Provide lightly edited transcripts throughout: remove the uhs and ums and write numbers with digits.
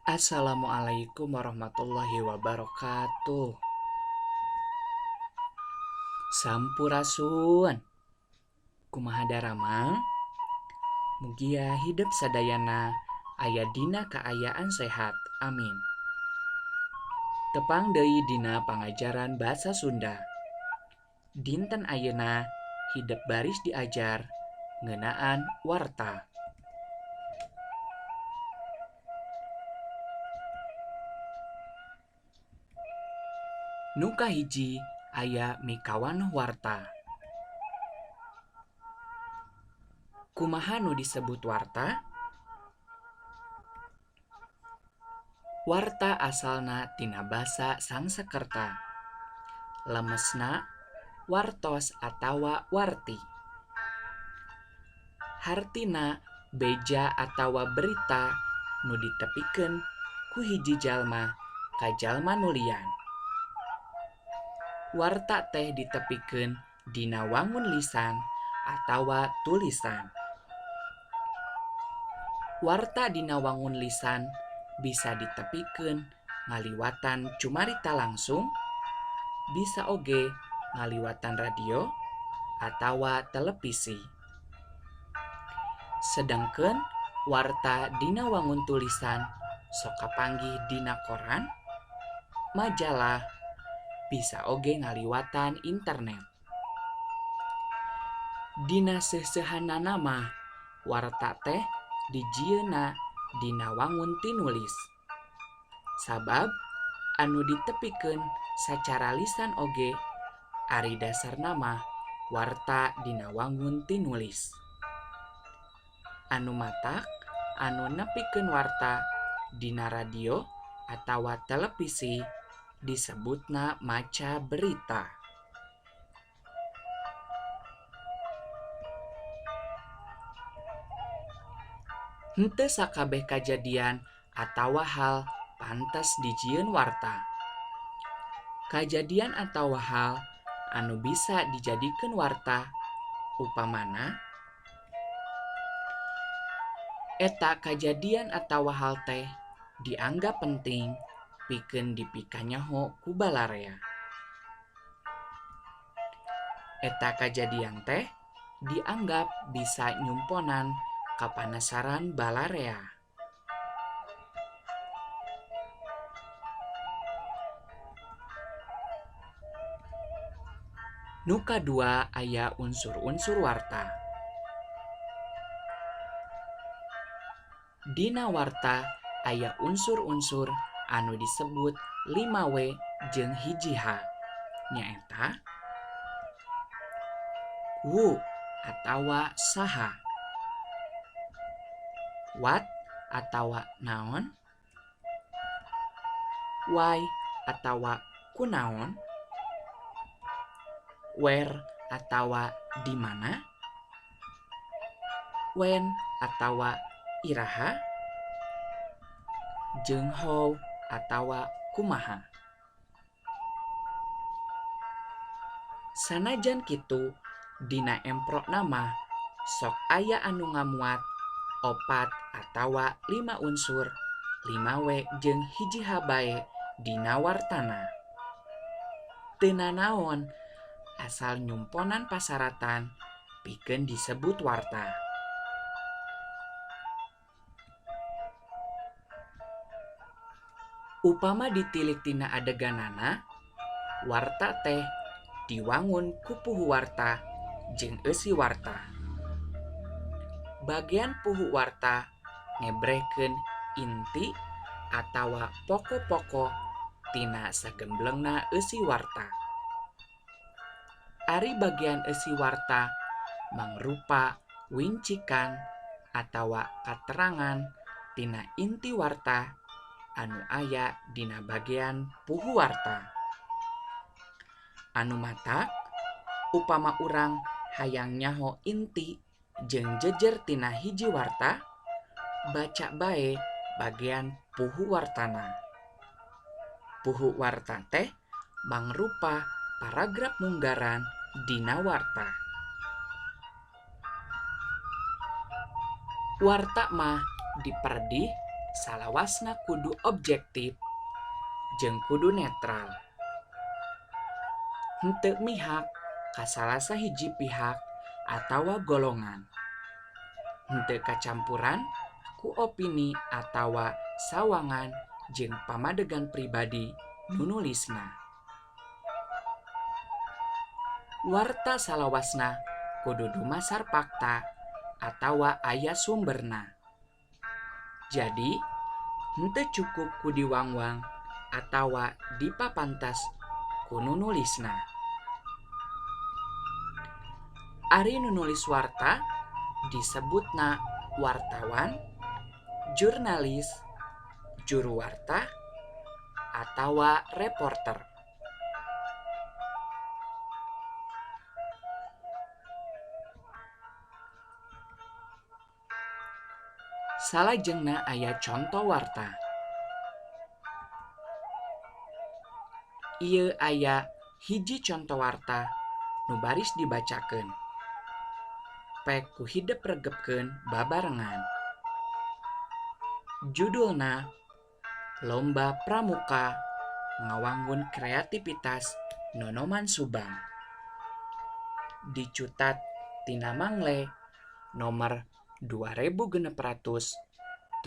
Assalamualaikum warahmatullahi wabarakatuh. Sampurasun. Kumaha daramang? Mugia hidup sadayana aya dina kaayaan sehat. Amin. Tepang deui dina pangajaran basa Sunda. Dinten ayeuna hidup baris diajar ngeunaan warta. Nu kahiji aya mikawan warta. Kumaha nu disebut warta? Warta asalna tina basa Sangsekerta. Lemesna wartos atawa warti. Hartina beja atawa berita nu ditepikeun ku hiji jalma ka jalma nu lian. Warta teh ditepikeun dina wangun lisan atawa tulisan. Warta dina wangun lisan bisa ditepikeun ngaliwatan cumarita langsung, bisa oge ngaliwatan radio atawa televisi. Sedangkeun warta dina wangun tulisan sok kapanggih dina koran, majalah, bisa oge ngaliwatan internet. Dina seusehanana mah warta teh dijieunna dina wangun tinulis. Sabab anu ditepikeun sacara lisan oge ari dasarna mah warta dina wangun tinulis. Anu matak anu nepikeun warta dina radio atawa televisi disebutna maca berita. Henteu sakabeh kajadian atawa hal pantes dijieun warta. Kajadian atawa hal anu bisa dijadikeun warta upamana eta kajadian atawa hal teh dianggap penting pikeun dipikanyaho ku balarea. Eta kajadian teh dianggap bisa nyumponan kapanasaran balarea. Nu kadua aya unsur-unsur warta. Dina warta aya unsur-unsur anu disebut 5W jeung 1H, nyaeta wu atawa saha, what atawa naon, why atawa kunaon, where atawa di mana, when atawa iraha, jeung how atawa kumaha. Sanajan kitu dina emprokna mah sok aya anu ngamuat 4 atawa 5 unsur 5W jeung 1H bae dina wartana. Teu nanaon asal nyumponan pasaratan pikeun disebut warta. Upama ditilik tina adeganana, warta teh diwangun ku puhu warta jeung eusi warta. Bagian puhu warta ngebrehkeun inti atawa poko-poko tina sagemblengna eusi warta. Ari bagian eusi warta mangrupa wincikan atawa katerangan tina inti warta anu aya dina bagian puhu warta. Anu matak upama urang hayang nyaho inti jeung jejer tina hiji warta, baca bae bagian puhu wartana. Puhu warta teh mangrupa paragraf munggaran dina warta. Warta mah diperdih salawasna kudu objektif jeung kudu netral. Henteu mihak ka salah sahiji pihak atawa golongan. Henteu kacampuran ku opini atawa sawangan jeung pamadegan pribadi nu nulisna. Warta salawasna kudu dumasar fakta atawa aya sumberna. Jadi, henteu cukup ku diwang-wang atawa dipapantas ku nu nulisna. Ari nu nulis warta disebutna wartawan, jurnalis, juru warta, atawa reporter. Salajengna aya contoh warta. Ieu aya hiji contoh warta nu baris dibacakeun. Pek ku hidep regepkeun babarengan. Judulna Lomba Pramuka Ngawangun Kreativitas Nonoman Subang. Dicutat tina Mangle nomor 2672.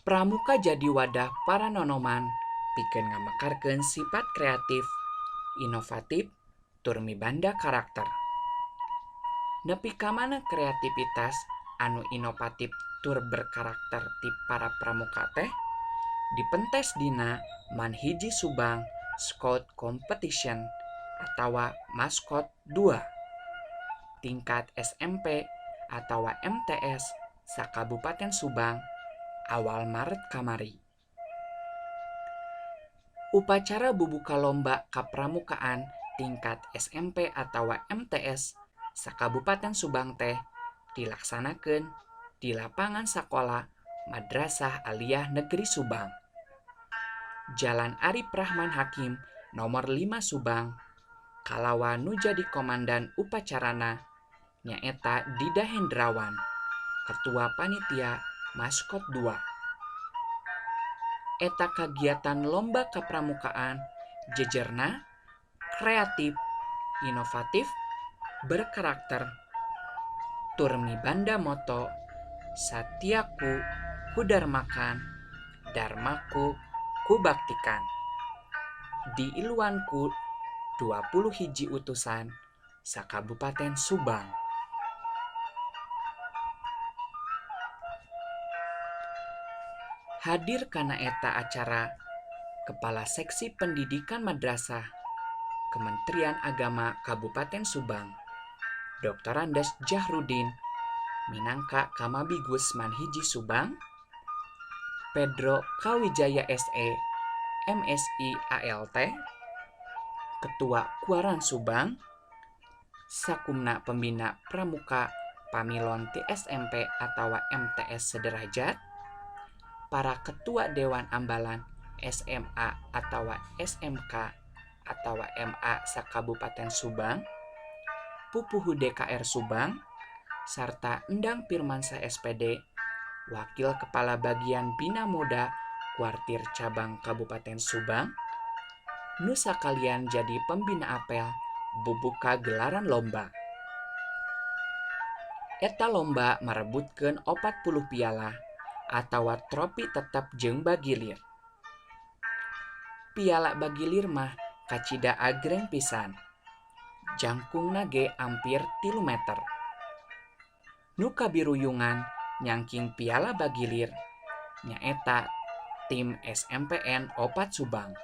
Pramuka jadi wadah para nonoman pikeun ngamekarkeun sifat kreatif, inovatif, tur mibanda karakter. Nepi ka mana kreativitas anu inovatif tur berkarakter ti para pramuka teh dipentes dina Manhiji Subang Scout Competition atawa Maskot 2 tingkat SMP atawa MTS sakabupaten Subang awal Maret kamari. Upacara bubuka lomba kapramukaan tingkat SMP atawa MTS sakabupaten Subang teh dilaksanakeun di lapangan sakola Madrasah Aliyah Negeri Subang, Jalan Arif Rahman Hakim nomor 5 Subang. Kalawa nu jadi komandan upacarana nyaeta Dida Hendrawan, ketua panitia Maskot 2. Eta kagiatan lomba kapramukaan jejerna kreatif, inovatif, berkarakter, tur mibanda moto Satyaku kudarmakan, Dharmaku kubaktikan. Diiluanku 20 hiji utusan sakabupaten Subang. Hadir kana eta acara Kepala Seksi Pendidikan Madrasah Kementerian Agama Kabupaten Subang, Dr. Andes Jahrudin, minangka Kamabigus Manhiji Subang, Pedro Kawijaya SE, MSI ALT, Ketua Kuaran Subang, sakumna pembina pramuka pamilon ti SMP atawa MTS sederajat, para ketua Dewan Ambalan SMA atawa SMK atawa MA sakabupaten Subang, Pupuhu DKR Subang, serta Endang Firmansyah SPD, Wakil Kepala Bagian Bina Moda Kuartir Cabang Kabupaten Subang, nu sakalian jadi pembina apel bubuka gelaran lomba. Eta lomba marebutkeun 40 piala atawa tropi tetep jeung bagilir. Piala bagilir mah kacida agreng pisan. Jangkungna ge ampir 3 meter. Nu kabiruyungan nyangking piala bagilir nyaeta tim SMPN 4 Subang.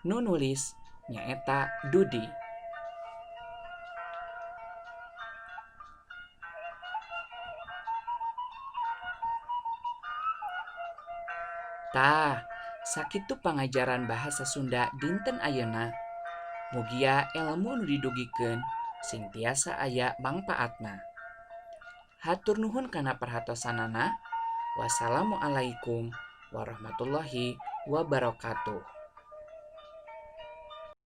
Nu nulis nyaeta Dudi. Tah, sakitu pangajaran bahasa Sunda dinten ayeuna. Mugia ilmu nu didugikeun sing tiasa aya mangpaatna. Hatur nuhun kana perhatosanana. Wassalamualaikum warahmatullahi wabarakatuh.